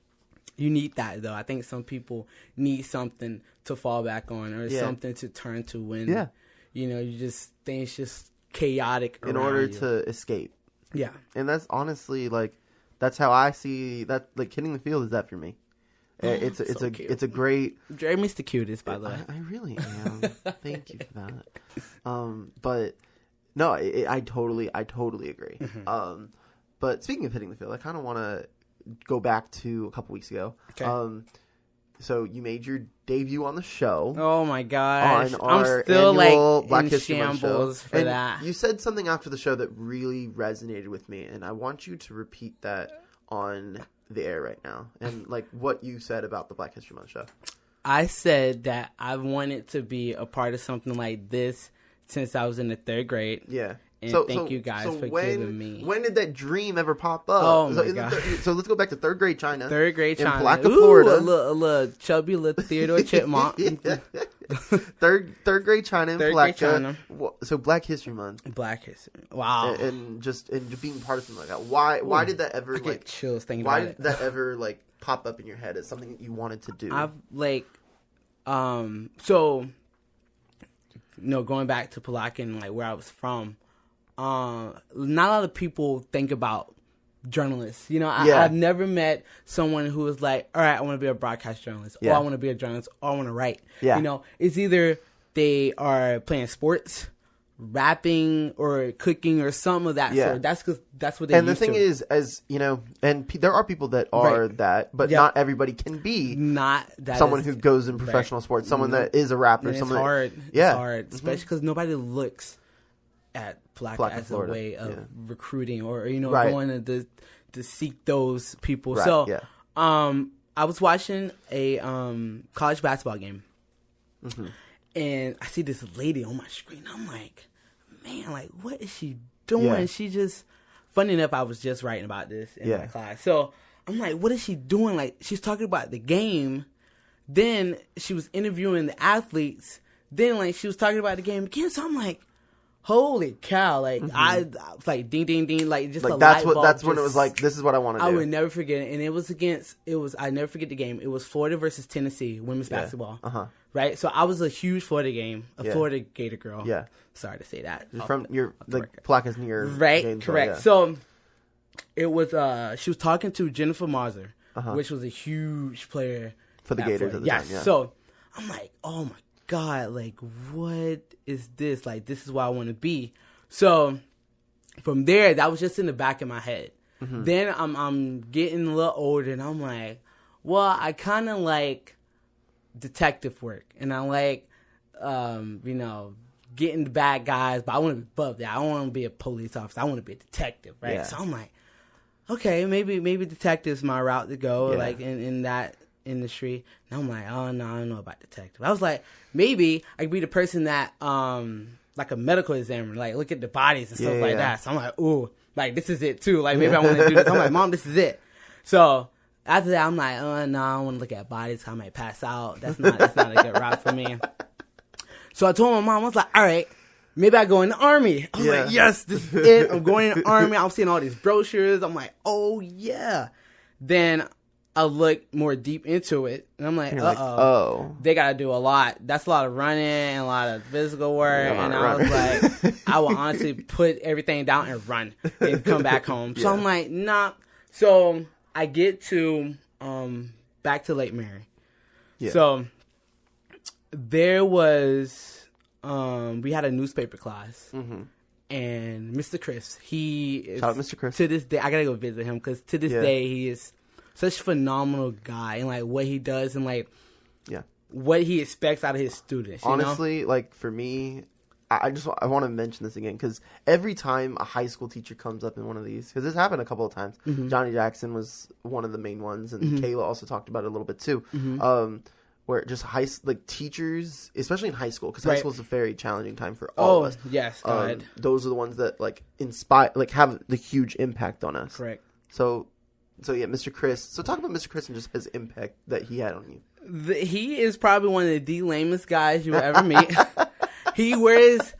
You need that though. I think some people need something to fall back on or something to turn to when you just things just chaotic in order to escape. Yeah. And that's honestly like that's how I see that, like hitting the field is that for me. It's a great. Jeremy's the cutest, by the way. I really am. Thank you for that. But no, I totally agree. Mm-hmm. But speaking of hitting the field, I kind of want to go back to a couple weeks ago. Okay. So you made your debut on the show. Oh my gosh! On our I'm still annual like Black in History Month shambles show. for And that. You said something after the show that really resonated with me, and I want you to repeat that on the air right now. And like what you said about the Black History Month show. I said that I've wanted to be a part of something like this since I was in the 3rd grade. Yeah. And thank you guys for giving me. When did that dream ever pop up? Oh my God. So let's go back to 3rd grade China. 3rd grade China. In Placa, Florida. A little chubby little Theodore Chipmunk. Third grade China in Third Placa. grade China. So Black History Month. Black History. Wow. And just being part of something like that. Why did that ever I get chills thinking why about it. did that ever like pop up in your head as something that you wanted to do? I've going back to Palaca and like where I was from, not a lot of people think about journalists. I've never met someone who was like, all right, I want to be a broadcast journalist, or I want to be a journalist, or I want to write. Yeah. It's either they are playing sports, rapping, or cooking, or some of that sort. That's what they. And the thing is, as you know, and there are people that are that, but not everybody can be someone who goes in professional sports, someone that is a rapper. And someone it's hard. Yeah, it's hard, especially because nobody looks at Placa as Florida. A way of recruiting or going to seek those people. Right. So I was watching a college basketball game, and I see this lady on my screen. I'm like, man, like what is she doing? Yeah. She just, funny enough, I was just writing about this in my class. So I'm like, what is she doing? Like she's talking about the game, then she was interviewing the athletes, then like she was talking about the game again. So I'm like, holy cow! Like I was like, ding, ding, ding, like just like that's when it was like, this is what I want to do. I would never forget it, and it was I never forget the game. It was Florida versus Tennessee women's basketball. Right, so I was a huge Florida Florida Gator girl. Yeah, sorry to say that. You're from your like Placa's near right, correct. So it was she was talking to Jennifer Marzer, which was a huge player for the Gators at the time. Yeah. So I'm like, oh my God, like what is this? Like this is what I want to be. So from there, that was just in the back of my head. Then I'm getting a little older, and I'm like, well, I kind of like detective work, and I like getting the bad guys, but I want to be above that. I don't want to be a police officer. I want to be a detective, right? Yeah. So I'm like, okay, maybe detective's my route to go, like in that industry. And I'm like, oh no, I don't know about detective. I was like, maybe I could be the person that like a medical examiner, like look at the bodies and stuff like that. So I'm like, ooh, like this is it too. Like maybe I want to do this. I'm like, Mom, this is it. So after that, I'm like, oh no, I don't want to look at bodies. I might pass out. That's not a good route for me. So I told my mom, I was like, all right, maybe I go in the Army. I was like, yes, this is it. I'm going in the Army. I'm seeing all these brochures. I'm like, oh yeah. Then I look more deep into it, and I'm like, oh, they got to do a lot. That's a lot of running and a lot of physical work. And I was like, I will honestly put everything down and run and come back home. So I'm like, nah. So I get to back to Lake Mary. Yeah. So there was we had a newspaper class. Mm-hmm. And Mr. Chris, he is, shout out Mr. Chris. To this day, I gotta go visit him because to this day he is such a phenomenal guy and like what he does and like what he expects out of his students. Honestly, like for me, I want to mention this again because every time a high school teacher comes up in one of these, because this happened a couple of times. Mm-hmm. Johnny Jackson was one of the main ones, and mm-hmm. Kayla also talked about it a little bit too. Mm-hmm. Where just teachers, especially in high school, because high school is a very challenging time for all of us. Yes, go ahead. Those are the ones that like inspire, like have the huge impact on us. Correct. So yeah, Mr. Chris. So talk about Mr. Chris and just his impact that he had on you. He is probably one of the lamest guys you will ever meet. He wears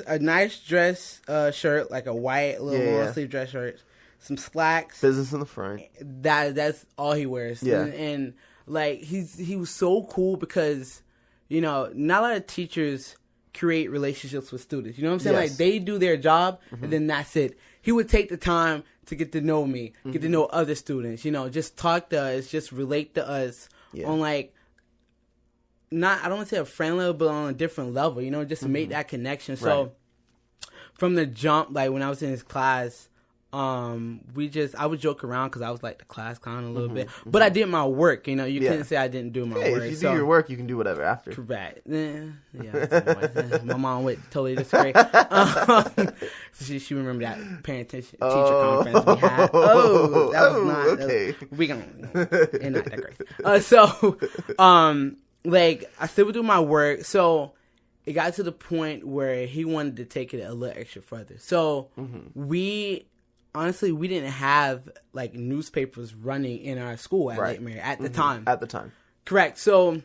a nice dress shirt, like a white little long sleeve dress shirt, some slacks, business in the front. That's all he wears. Yeah, and like he was so cool because not a lot of teachers create relationships with students. You know what I'm saying? Yes. Like they do their job mm-hmm. and then that's it. He would take the time to get to know me, mm-hmm. get to know other students. Just talk to us, just relate to us on like. Not, I don't want to say a friend level, but on a different level, just to mm-hmm. make that connection. So, from the jump, like when I was in his class, I would joke around because I was like the class clown a little mm-hmm. bit, but I did my work. You couldn't say I didn't do my work. If you do your work, you can do whatever after. Correct. My mom would totally disagree. She remembered that parent-teacher conference we had. Oh, that was not okay. We gonna and not that great. Like, I still would do my work, so it got to the point where he wanted to take it a little extra further. So, mm-hmm. we didn't have, like, newspapers running in our school at Lake Mary at the time. At the time. Correct. So,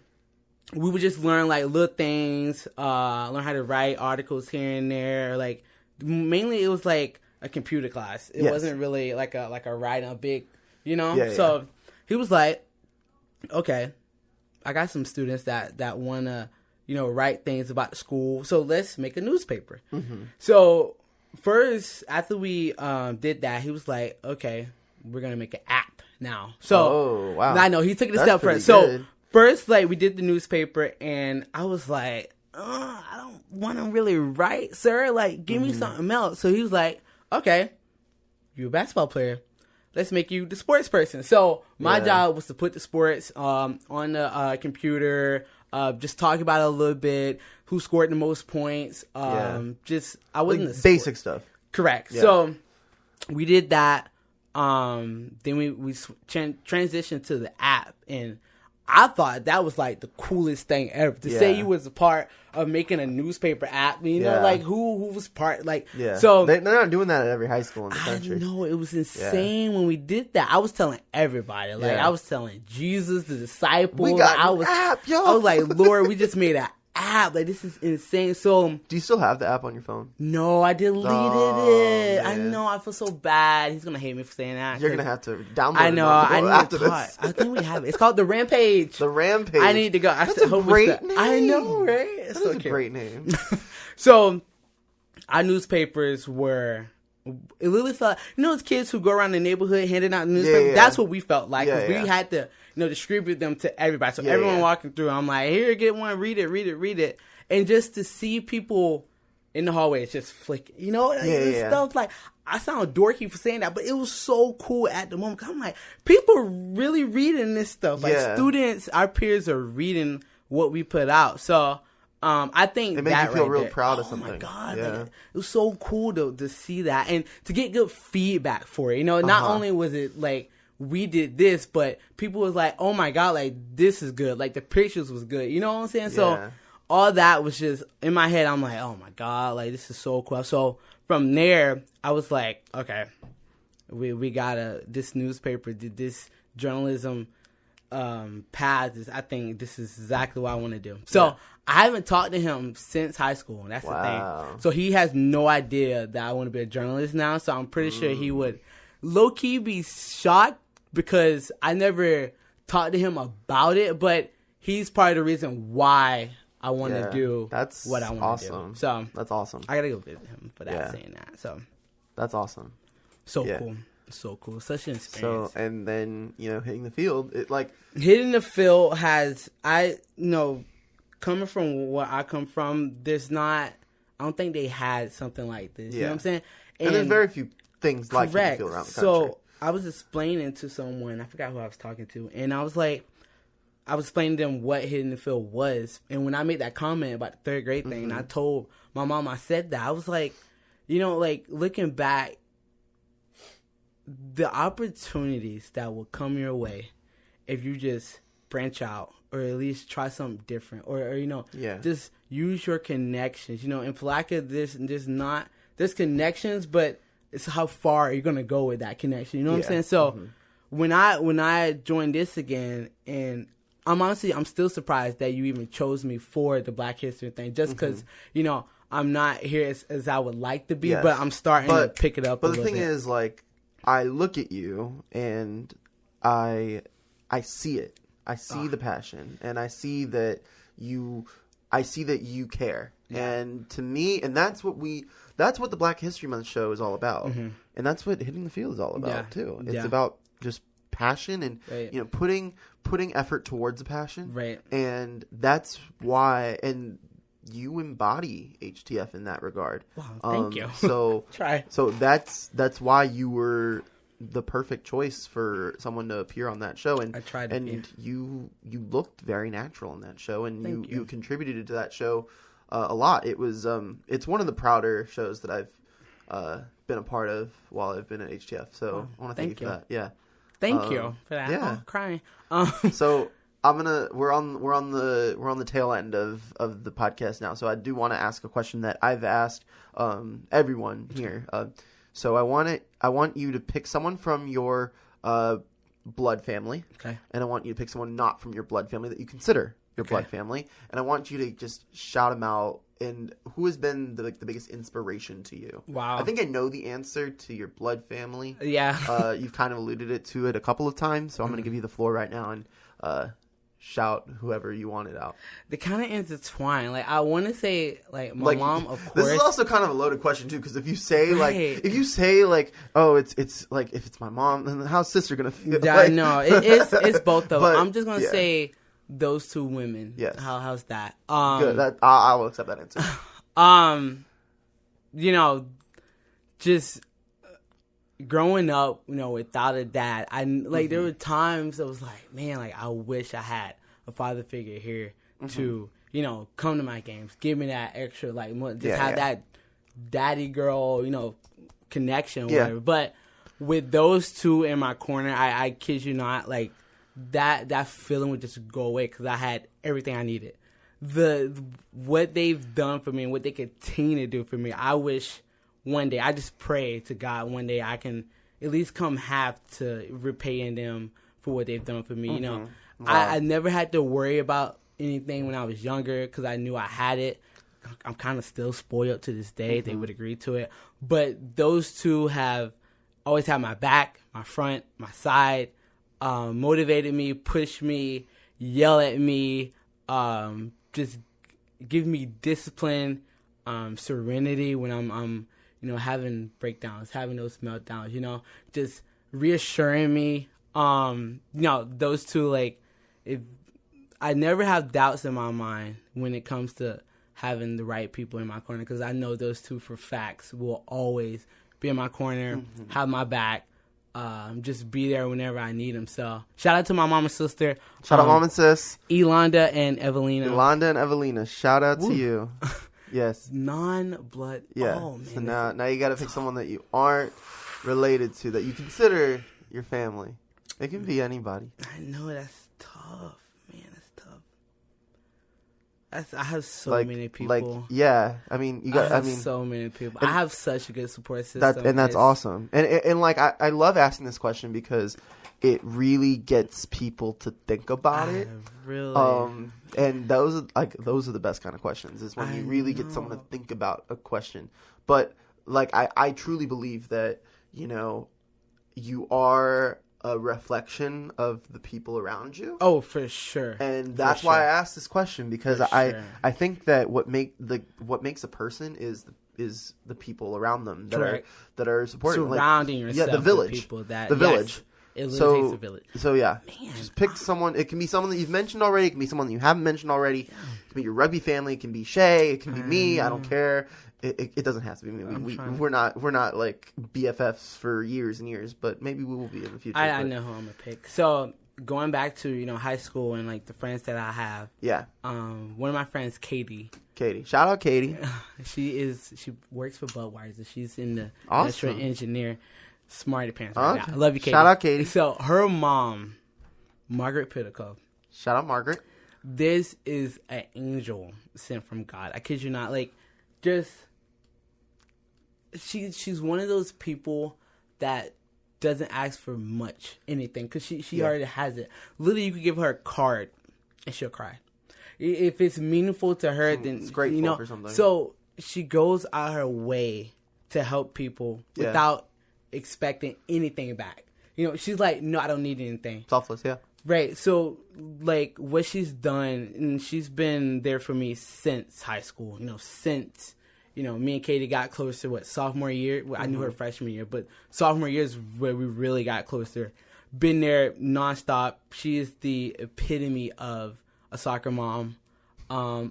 we would just learn, like, little things, learn how to write articles here and there. Like, mainly it was, like, a computer class. It wasn't really, like a writing, a big, So, he was like, okay. I got some students that want to, write things about the school. So let's make a newspaper. Mm-hmm. So first, after we did that, he was like, okay, we're going to make an app now. So wow. I know he took it a step further. So first, like we did the newspaper and I was like, I don't want to really write, sir. Like, give mm-hmm. me something else. So he was like, okay, you're a basketball player. Let's make you the sports person. So my job was to put the sports on the computer, just talk about it a little bit, who scored the most points. Just I wasn't like basic stuff. Correct. Yeah. So we did that. Then we transitioned to the app, and I thought that was like the coolest thing ever to say you was a part of making a newspaper app. Like who was part like so they're not doing that at every high school in the country. I know it was insane when we did that. I was telling everybody, like I was telling Jesus, the disciples. We got an app, yo. I was like, Lord, we just made an app. Like this is insane. So do you still have the app on your phone? No, I deleted it. Man. I know. I feel so bad. He's gonna hate me for saying that. You're gonna have to download. I know. I need after to talk. I think we have it. It's called the Rampage. The Rampage. I need to go. That's a great name. I know, right? It's so a great name. So our newspapers were. It literally felt, those kids who go around the neighborhood handing out newspapers. That's what we felt like. We had to, distribute them to everybody. So everyone walking through, I'm like, here, get one, read it. And just to see people in the hallway, it's just flicking. Stuff like, I sound dorky for saying that, but it was so cool at the moment. 'Cause I'm like, people really reading this stuff. Like students, our peers are reading what we put out. So I think it made you feel real proud of something. Oh my God, it was so cool to see that and to get good feedback for it. Not only was it like we did this, but people was like, oh my God, like this is good. Like the pictures was good. You know what I'm saying? Yeah. So all that was just in my head. I'm like, oh my God, like this is so cool. So from there, I was like, okay, we got this newspaper, this journalism path. I think this is exactly what I want to do. So I haven't talked to him since high school, and that's the thing. So he has no idea that I want to be a journalist now. So I'm pretty sure he would low key be shocked, because I never talked to him about it, but he's part of the reason why I want to do what I want to do. So that's awesome. I gotta go visit him for that, saying that. So that's awesome. So cool. So cool. Such an experience. So, and then, hitting the field, hitting the field has, coming from where I come from, I don't think they had something like this. You know what I'm saying? And there's very few things like hitting the field around the country. So I was explaining to someone, I forgot who I was talking to, and I was explaining to them what hitting the field was. And when I made that comment about the third grade thing, I told my mom I said that. I was like, looking back, the opportunities that will come your way if you just branch out or at least try something different or just use your connections. In Palatka, there's connections, but it's how far you're going to go with that connection. You know what I'm saying? So when I joined this again, and I'm still surprised that you even chose me for the Black History thing, just because, I'm not here as I would like to be, but I'm starting to pick it up a little bit. But the thing is, I look at you and I see it. I see the passion, and I see that you care. Yeah. And to me, and that's what the Black History Month show is all about. And that's what Hitting the Field is all about too. It's about just passion and putting effort towards the passion. Right. And that's why, and you embody HTF in that regard. Wow, thank you. So So that's why you were the perfect choice for someone to appear on that show. And I tried to be. You looked very natural in that show, and you contributed to that show a lot. It was it's one of the prouder shows that I've been a part of while I've been at HTF. So I want to thank you for that. Yeah. Thank you for that. Yeah. I'm crying. So we're on the tail end of the podcast now. So I do want to ask a question that I've asked everyone here. So I want you to pick someone from your blood family. Okay. And I want you to pick someone not from your blood family that you consider your blood family. And I want you to just shout them out. And who has been the biggest inspiration to you? Wow. I think I know the answer to your blood family. Yeah. You've kind of alluded to it a couple of times. So I'm going to give you the floor right now and shout whoever you wanted out. They kind of intertwine. I want to say my mom, of course. This is also kind of a loaded question too, because if you say oh, it's if it's my mom, then how's sister gonna feel? Yeah, no, it's both of them. I'm just gonna say those two women. Yes. How's that? Good. I will accept that answer. Just growing up, without a dad, there were times I was like, man, I wish I had a father figure here to, come to my games, give me that extra, have that daddy girl, connection, whatever. But with those two in my corner, I kid you not, that feeling would just go away because I had everything I needed. What they've done for me and what they continue to do for me, I wish one day, I just pray to God one day I can at least come half to repaying them for what they've done for me. Wow. I never had to worry about anything when I was younger because I knew I had it. I'm kind of still spoiled to this day. They would agree to it. But those two have always had my back, my front, my side, motivated me, pushed me, yell at me, just give me discipline, serenity when I'm having breakdowns, having those meltdowns, just reassuring me. Those two, if I never have doubts in my mind when it comes to having the right people in my corner, because I know those two for facts will always be in my corner, have my back, just be there whenever I need them. So shout out to my mom and sister. Shout out mom and sis. Elonda and Evelina. Shout out to you. Yes. Non-blood. Yeah. Oh, man. So now you got to pick someone that you aren't related to, that you consider your family. It can be anybody. I know, that's tough. Man, that's tough. I have so many people. I mean, you got. I mean, so many people. I have such a good support system. That's awesome. And I love asking this question because it really gets people to think about it. Really. And those are the best kind of questions, is when you really get someone to think about a question. But I truly believe that, you are a reflection of the people around you. Oh, for sure. And that's why I asked this question, because I think that what makes a person is the people around them that are supporting, surrounding yourself. Yeah, the village. With people that, the village. Yes, it literally takes a village. So yeah, Man, just pick someone. It can be someone that you've mentioned already. It can be someone that you haven't mentioned already. It can be your rugby family. It can be Shay. It can be me. I don't care. It doesn't have to be me. We're not like BFFs for years and years, but maybe we will be in the future. I know who I'm gonna pick. So going back to high school and like the friends that I have. Yeah. One of my friends, Katie. Shout out Katie. She works for Budweiser. She's in the awesome. industrial engineer. Smarty pants right now. I love you, Katie. Shout out Katie. So her mom, Margaret Pittico. Shout out Margaret. This is an angel sent from God. I kid you not. Like, just she's one of those people that doesn't ask for much anything, because she already has it. Literally, you could give her a card and she'll cry. If it's meaningful to her, then it's grateful for something. So she goes out her way to help people without expecting anything back. She's like, no, I don't need anything. Selfless, yeah. Right. So, like, what she's done, and she's been there for me since high school. Since me and Katie got closer. Sophomore year? Well, I knew her freshman year, but sophomore year is where we really got closer. Been there nonstop. She is the epitome of a soccer mom.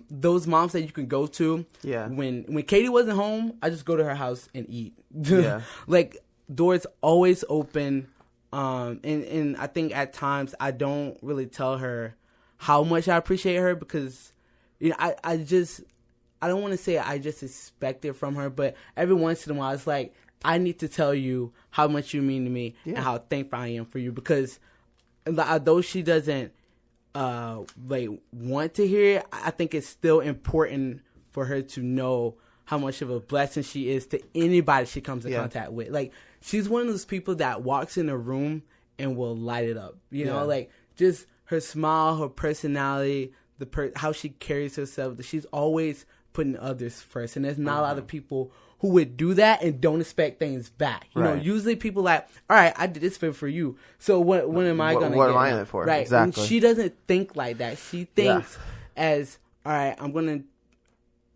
Those moms that you can go to. Yeah. When Katie wasn't home, I just go to her house and eat. Yeah. Like, doors always open. And I think at times I don't really tell her how much I appreciate her, because I don't want to say I just expect it from her, but every once in a while it's like, I need to tell you how much you mean to me and how thankful I am for you, because although she doesn't want to hear it, I think it's still important for her to know how much of a blessing she is to anybody she comes in contact with. Like, she's one of those people that walks in a room and will light it up. Like, just her smile, her personality, how she carries herself. She's always putting others first. And there's not a lot of people who would do that and don't expect things back. Usually people like, all right, I did this for you. So what am I going to get? What am I in it for? Right. Exactly. And she doesn't think like that. She thinks as, all right, I'm going to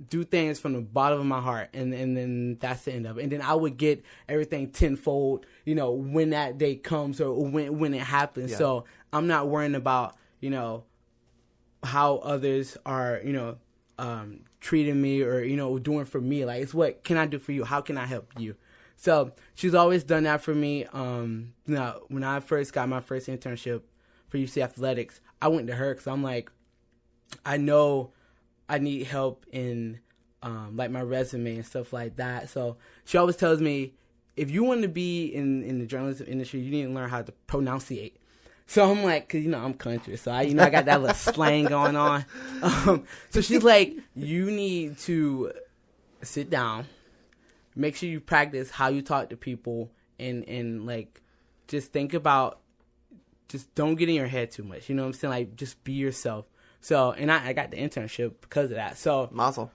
do things from the bottom of my heart, and then that's the end of it. And then I would get everything tenfold, when that day comes or when it happens. Yeah. So I'm not worrying about, how others are, treating me or, doing for me. Like, it's what can I do for you? How can I help you? So she's always done that for me. Now, when I first got my first internship for UC Athletics, I went to her because I'm like, I know I need help in like my resume and stuff like that. So she always tells me, if you want to be in the journalism industry, you need to learn how to pronunciate. So I'm like, cause I'm country, so I got that little slang going on. So she's like, you need to sit down, make sure you practice how you talk to people, and like, just think about, just don't get in your head too much. You know what I'm saying? Like, just be yourself. So, and I got the internship because of that. So, Mazel.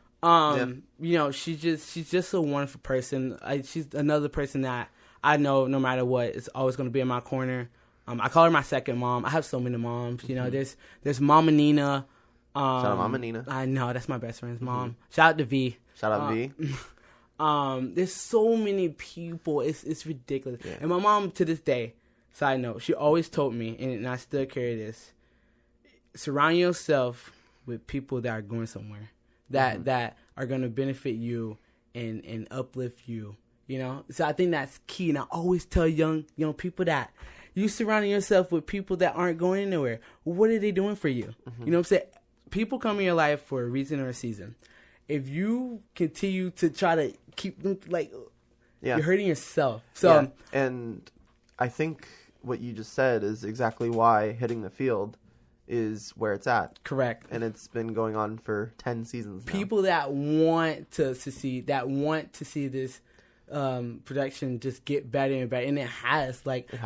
She's just a wonderful person. She's another person that I know no matter what is always going to be in my corner. I call her my second mom. I have so many moms. There's Mama Nina. Shout out Mama Nina. I know, that's my best friend's mom. Shout out to V. Shout out V. There's so many people. It's ridiculous. Yeah. And my mom, to this day, side note, she always told me, and I still carry this, surround yourself with people that are going somewhere, that are going to benefit you and uplift you. So I think that's key. And I always tell young people that you surrounding yourself with people that aren't going anywhere. What are they doing for you? You know what I'm saying? People come in your life for a reason or a season. If you continue to try to keep them, you're hurting yourself. So, and I think what you just said is exactly why hitting the field is where it's at. Correct. And it's been going on for 10 seasons now. People that want to succeed, that want to see this production just get better and better, and it has.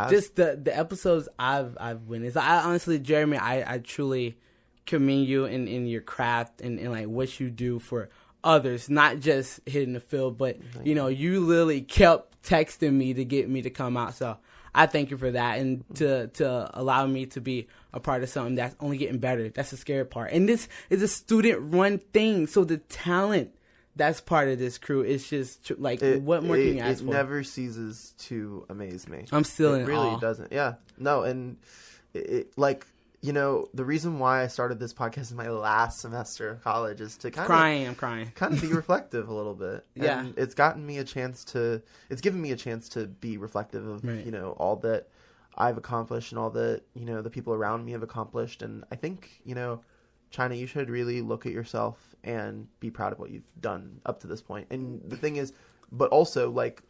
Just the episodes I've witnessed. I honestly, Jeremy, I truly commend you in your craft and like what you do for others, not just hitting the field, but you literally kept texting me to get me to come out. So I thank you for that, and to allow me to be a part of something that's only getting better. That's the scary part. And this is a student-run thing, so the talent that's part of this crew is just like, what more can you ask for? It never ceases to amaze me. I'm still in really awe. Doesn't. Yeah. No, and like, you know, the reason why I started this podcast in my last semester of college is to kind I'm crying. Kind of be reflective a little bit. Yeah. And it's given me a chance to be reflective of, right. you know, all that I've accomplished and all that, you know, the people around me have accomplished. And I think, you know, China, you should really look at yourself and be proud of what you've done up to this point. And the thing is, but also, like,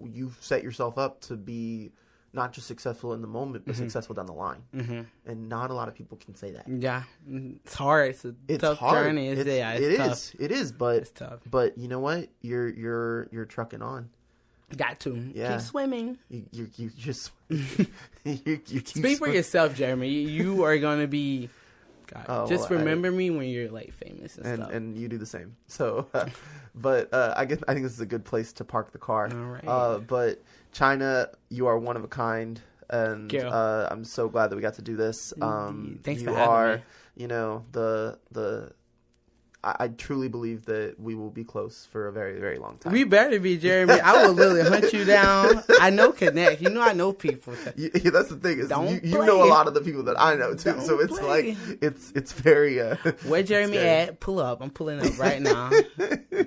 you've set yourself up to be not just successful in the moment, but successful down the line. Mm-hmm. And not a lot of people can say that. Yeah, it's hard. It's a tough journey. It's tough. It is, but it's tough. But you know what? You're trucking on. Got to keep swimming. You just you keep speak for yourself, Jeremy. You are gonna be. God, just remember me when you're like famous and stuff. And you do the same. So, but I think this is a good place to park the car. All right. But China, you are one of a kind, and Girl. I'm so glad that we got to do this. Thanks you for having me. You know, I truly believe that we will be close for a very, very long time. We better be, Jeremy. I will literally hunt you down. I know Connect. You know I know people. Yeah, that's the thing. Is you know a lot of the people that I know too. Don't so it's play. like it's very. Where Jeremy at? Pull up. I'm pulling up right now.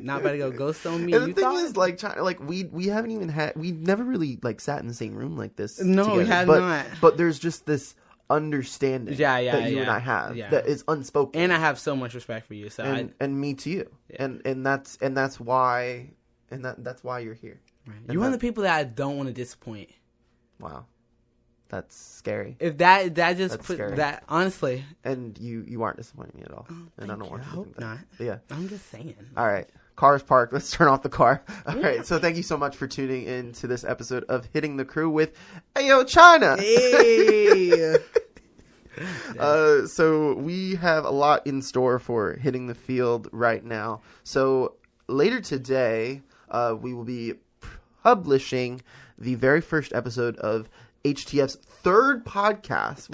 Not about to go ghost on me. And the thing is, like, China, like we haven't even we never really like sat in the same room like this. No, together. we have not. But there's just this understanding that you and I have that is unspoken, and I have so much respect for you. So and me to you, and that's why you're here. Right. You're one of the people that I don't want to disappoint. Wow, that's scary. If that just that's put scary. That honestly, and you aren't disappointing me at all, and I don't want you to hope think that. not. But yeah, I'm just saying. All right. Car's parked. Let's turn off the car. All right. So thank you so much for tuning in to this episode of Hitting the Crew with Ayo China. Hey. So we have a lot in store for Hitting the Field right now. So later today, we will be publishing the very first episode of HTF's third podcast.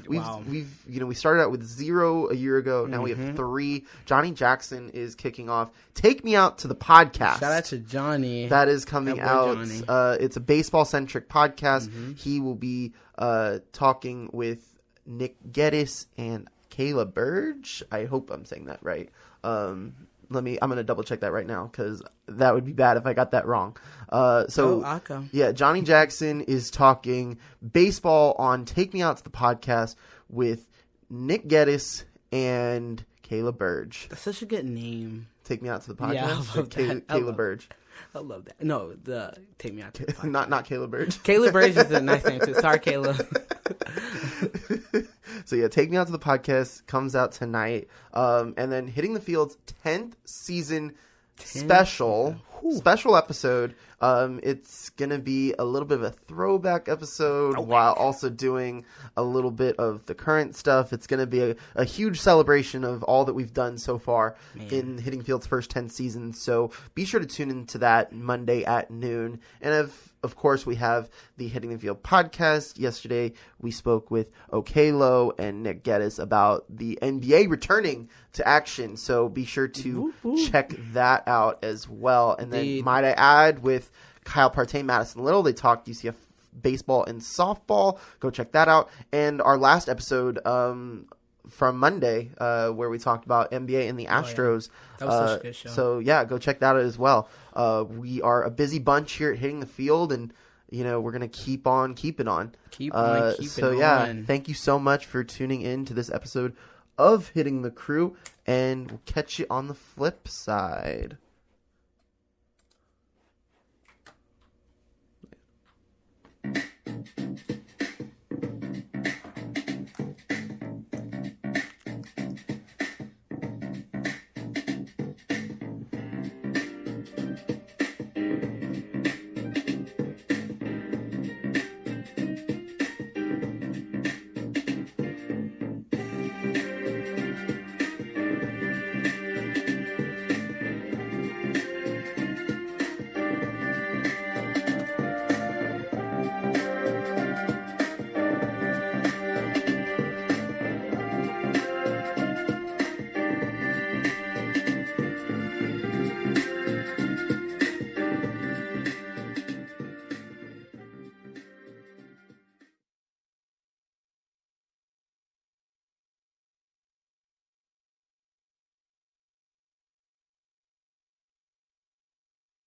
Wow. We started out with 0 a year ago. Now we have 3. Johnny Jackson is kicking off Take Me Out to the Podcast. Shout out to Johnny. That is coming out. It's a baseball-centric podcast. He will be talking with Nick Geddes and Kayla Burge. I hope I'm saying that right. I'm going to double check that right now because that would be bad if I got that wrong. Johnny Jackson is talking baseball on Take Me Out to the Podcast with Nick Geddes and Kayla Burge. That's such a good name. Take Me Out to the Podcast? Yeah, I love that. Kayla Burge. I love that. No, Take Me Out to the Podcast. Not Kayla Burge. Kayla Burge is a nice name too. Sorry, Kayla. So yeah, Take Me Out to the Podcast comes out tonight. And then Hitting the Field's 10th season special episode. It's gonna be a little bit of a throwback episode while also doing a little bit of the current stuff. It's gonna be a huge celebration of all that we've done so far in Hitting the Field's first 10 seasons. So be sure to tune into that Monday at noon. And of course, we have the Hitting the Field podcast. Yesterday, we spoke with Okelo and Nick Geddes about the NBA returning to action. So be sure to check that out as well. And then might I add, with Kyle Partey, Madison Little, they talked UCF baseball and softball. Go check that out. And our last episode from Monday, where we talked about NBA and the Astros. That was such a good show. So yeah, go check that out as well. We are a busy bunch here at Hitting the Field, and we're gonna keep on keeping on. Thank you so much for tuning in to this episode of Hitting the Crew, and we'll catch you on the flip side.